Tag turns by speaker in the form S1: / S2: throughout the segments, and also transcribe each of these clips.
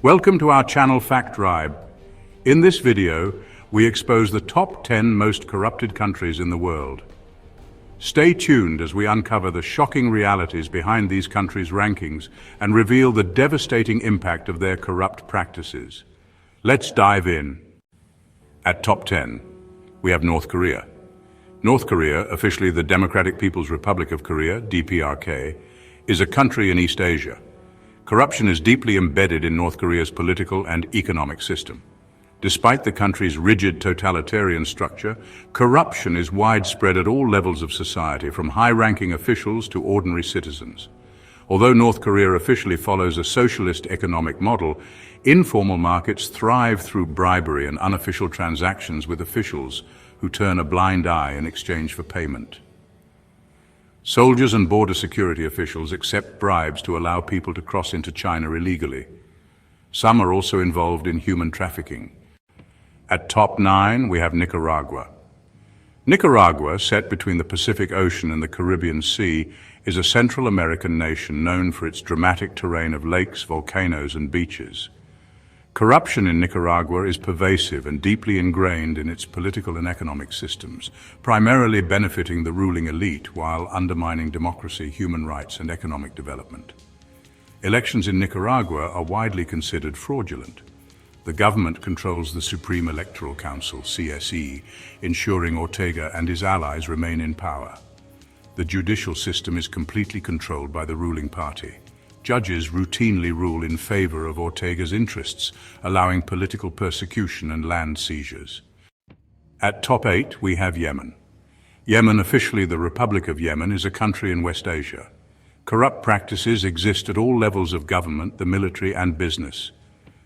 S1: Welcome to our channel Fact Tribe. In this video, we expose the top 10 most corrupted countries in the world. Stay tuned as we uncover the shocking realities behind these countries' rankings and reveal the devastating impact of their corrupt practices. Let's dive in. At top 10, we have North Korea. North Korea, officially the Democratic People's Republic of Korea, DPRK, is a country in East Asia. Corruption is deeply embedded in North Korea's political and economic system. Despite the country's rigid totalitarian structure, corruption is widespread at all levels of society, from high-ranking officials to ordinary citizens. Although North Korea officially follows a socialist economic model, informal markets thrive through bribery and unofficial transactions with officials who turn a blind eye in exchange for payment. Soldiers and border security officials accept bribes to allow people to cross into China illegally. Some are also involved in human trafficking. At top 9, we have Nicaragua. Nicaragua, set between the Pacific Ocean and the Caribbean Sea, is a Central American nation known for its dramatic terrain of lakes, volcanoes, and beaches. Corruption in Nicaragua is pervasive and deeply ingrained in its political and economic systems, primarily benefiting the ruling elite while undermining democracy, human rights, and economic development. Elections in Nicaragua are widely considered fraudulent. The government controls the Supreme Electoral Council, CSE, ensuring Ortega and his allies remain in power. The judicial system is completely controlled by the ruling party. Judges routinely rule in favor of Ortega's interests, allowing political persecution and land seizures. At top 8, we have Yemen. Yemen, officially the Republic of Yemen, is a country in West Asia. Corrupt practices exist at all levels of government, the military, and business,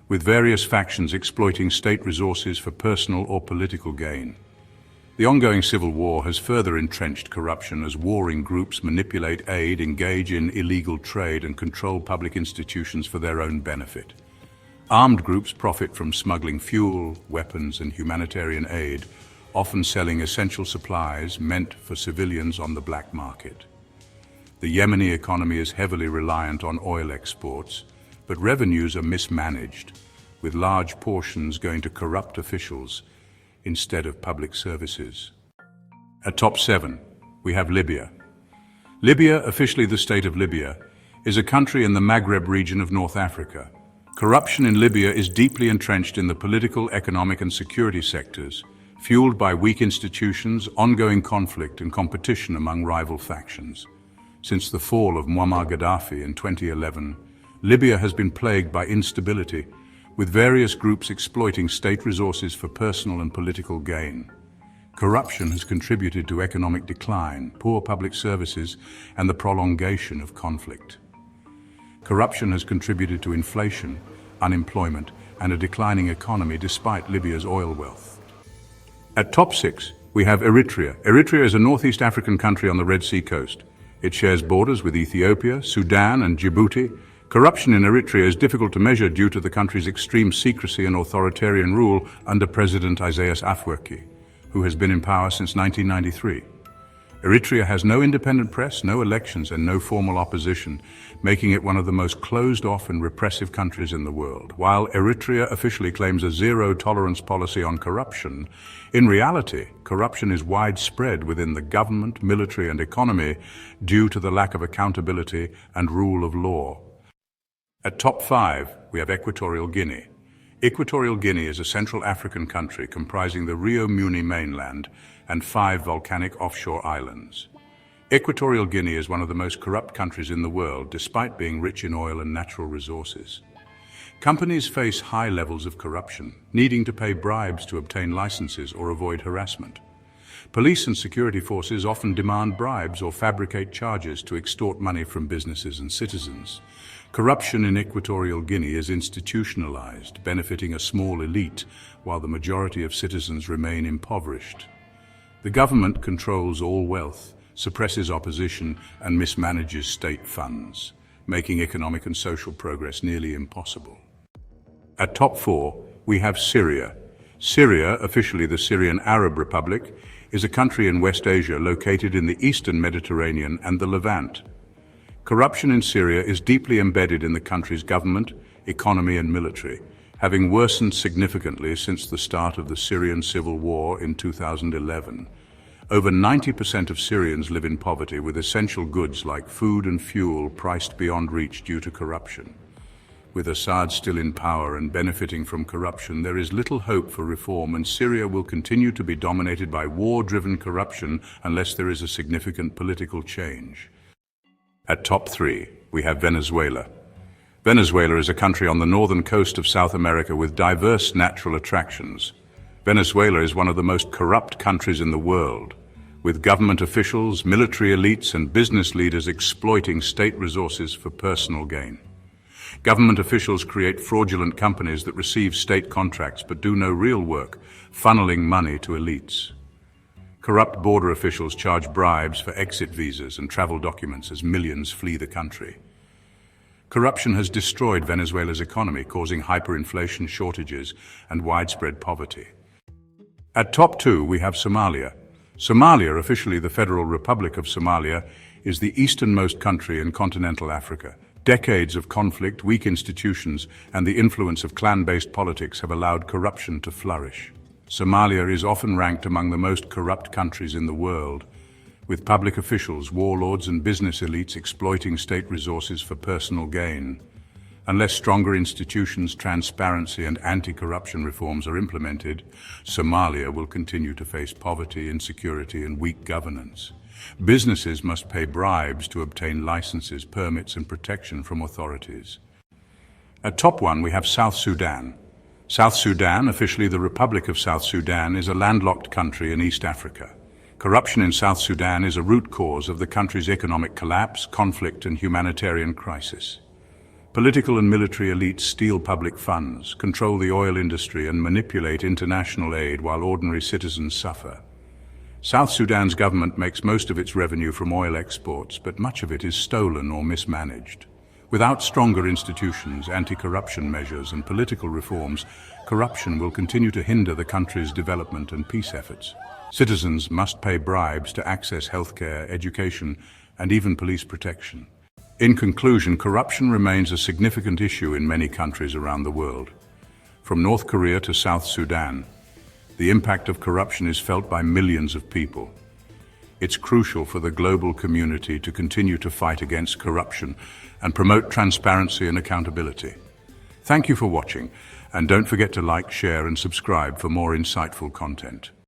S1: with various factions exploiting state resources for personal or political gain. The ongoing civil war has further entrenched corruption as warring groups manipulate aid, engage in illegal trade, and control public institutions for their own benefit. Armed groups profit from smuggling fuel, weapons, and humanitarian aid, often selling essential supplies meant for civilians on the black market. The Yemeni economy is heavily reliant on oil exports, but revenues are mismanaged, with large portions going to corrupt officials instead of public services. At top 7, we have Libya. Libya, officially the State of Libya, is a country in the Maghreb region of North Africa. Corruption in Libya is deeply entrenched in the political, economic, and security sectors, fueled by weak institutions, ongoing conflict, and competition among rival factions. Since the fall of Muammar Gaddafi in 2011, Libya has been plagued by instability, with various groups exploiting state resources for personal and political gain. Corruption has contributed to economic decline, poor public services, and the prolongation of conflict. Corruption has contributed to inflation, unemployment, and a declining economy despite Libya's oil wealth. At top 6, we have Eritrea. Eritrea is a northeast African country on the Red Sea coast. It shares borders with Ethiopia, Sudan, and Djibouti. Corruption in Eritrea is difficult to measure due to the country's extreme secrecy and authoritarian rule under President Isaias Afwerki, who has been in power since 1993. Eritrea has no independent press, no elections, and no formal opposition, making it one of the most closed-off and repressive countries in the world. While Eritrea officially claims a zero-tolerance policy on corruption, in reality, corruption is widespread within the government, military, and economy due to the lack of accountability and rule of law. At top 5, we have Equatorial Guinea. Equatorial Guinea is a Central African country comprising the Rio Muni mainland and 5 volcanic offshore islands. Equatorial Guinea is one of the most corrupt countries in the world, despite being rich in oil and natural resources. Companies face high levels of corruption, needing to pay bribes to obtain licenses or avoid harassment. Police and security forces often demand bribes or fabricate charges to extort money from businesses and citizens. Corruption in Equatorial Guinea is institutionalized, benefiting a small elite, while the majority of citizens remain impoverished. The government controls all wealth, suppresses opposition, and mismanages state funds, making economic and social progress nearly impossible. At top 4, we have Syria. Syria, officially the Syrian Arab Republic, is a country in West Asia located in the eastern Mediterranean and the Levant. Corruption in Syria is deeply embedded in the country's government, economy and military, having worsened significantly since the start of the Syrian civil war in 2011. Over 90% of Syrians live in poverty, with essential goods like food and fuel priced beyond reach due to corruption. With Assad still in power and benefiting from corruption, there is little hope for reform, and Syria will continue to be dominated by war-driven corruption unless there is a significant political change. At top 3, we have Venezuela. Venezuela is a country on the northern coast of South America with diverse natural attractions. Venezuela is one of the most corrupt countries in the world, with government officials, military elites, and business leaders exploiting state resources for personal gain. Government officials create fraudulent companies that receive state contracts but do no real work, funneling money to elites. Corrupt border officials charge bribes for exit visas and travel documents as millions flee the country. Corruption has destroyed Venezuela's economy, causing hyperinflation, shortages, and widespread poverty. At top 2, we have Somalia. Somalia, officially the Federal Republic of Somalia, is the easternmost country in continental Africa. Decades of conflict, weak institutions, and the influence of clan-based politics have allowed corruption to flourish. Somalia is often ranked among the most corrupt countries in the world, with public officials, warlords, and business elites exploiting state resources for personal gain. Unless stronger institutions, transparency, and anti-corruption reforms are implemented, Somalia will continue to face poverty, insecurity, and weak governance. Businesses must pay bribes to obtain licenses, permits, and protection from authorities. At top 1, we have South Sudan. South Sudan, officially the Republic of South Sudan, is a landlocked country in East Africa. Corruption in South Sudan is a root cause of the country's economic collapse, conflict, and humanitarian crisis. Political and military elites steal public funds, control the oil industry, and manipulate international aid while ordinary citizens suffer. South Sudan's government makes most of its revenue from oil exports, but much of it is stolen or mismanaged. Without stronger institutions, anti-corruption measures, and political reforms, corruption will continue to hinder the country's development and peace efforts. Citizens must pay bribes to access healthcare, education, and even police protection. In conclusion, corruption remains a significant issue in many countries around the world. From North Korea to South Sudan, the impact of corruption is felt by millions of people. It's crucial for the global community to continue to fight against corruption and promote transparency and accountability. Thank you for watching, and don't forget to like, share, and subscribe for more insightful content.